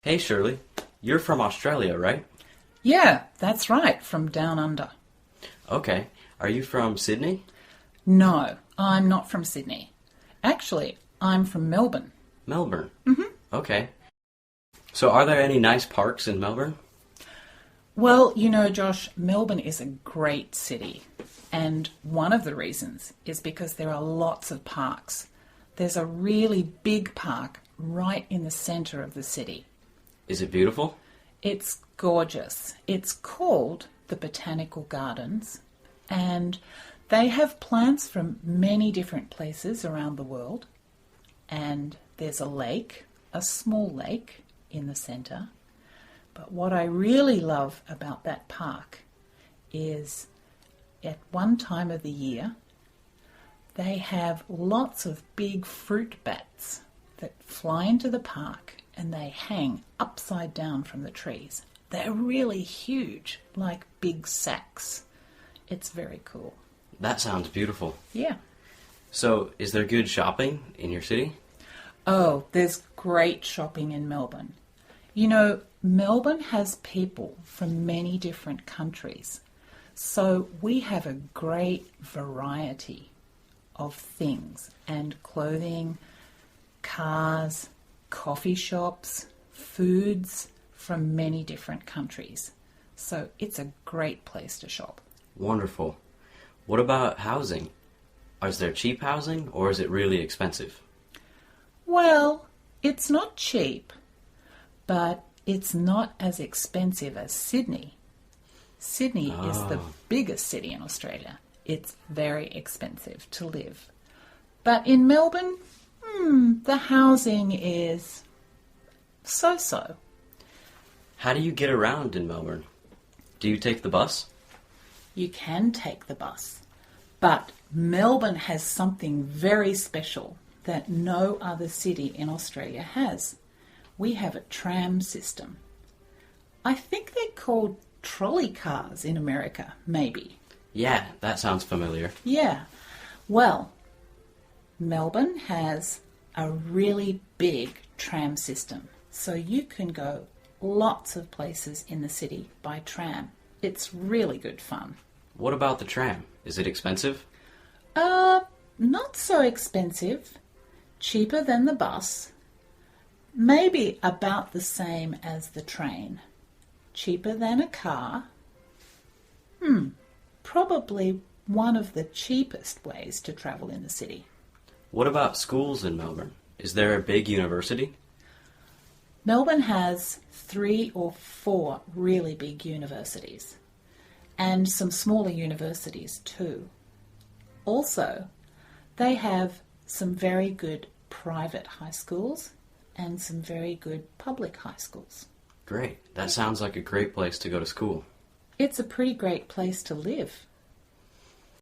Hey Shirley, you're from Australia, right? Yeah, that's right, from down under. Okay. Are you from Sydney? No, I'm not from Sydney. Actually, I'm from Melbourne. Melbourne. Okay. So are there any nice parks in Melbourne? Well, Josh, Melbourne is a great city. And one of the reasons is because there are lots of parks. There's a really big park right in the centre of the city. Is it beautiful? It's gorgeous. It's called the Botanical Gardens, and they have plants from many different places around the world. And there's a lake, a small lake in the centre. But what I really love about that park is at one time of the year, they have lots of big fruit bats that fly into the park and they hang upside down from the trees. They're really huge, like big sacks. It's very cool. That sounds beautiful. Yeah. So is there good shopping in your city? Oh, there's great shopping in Melbourne. Melbourne has people from many different countries. So we have a great variety of things and clothing, cars, coffee shops, foods from many different countries. So it's a great place to shop. Wonderful. What about housing? Is there cheap housing or is it really expensive? Well, it's not cheap, but it's not as expensive as Sydney. Sydney is the biggest city in Australia. It's very expensive to live. But in Melbourne, the housing is so-so. How do you get around in Melbourne? Do you take the bus? You can take the bus, but Melbourne has something very special that no other city in Australia has. We have a tram system. I think they're called trolley cars in America, maybe. Yeah, that sounds familiar. Yeah. Well, Melbourne has a really big tram system, so you can go lots of places in the city by tram. It's really good fun. What about the tram? Is it expensive? Not so expensive. Cheaper than the bus. Maybe about the same as the train. Cheaper than a car. Probably one of the cheapest ways to travel in the city. What about schools in Melbourne? Is there a big university? Melbourne has 3 or 4 really big universities and some smaller universities too. Also, they have some very good private high schools and some very good public high schools. Great. That sounds like a great place to go to school. It's a pretty great place to live.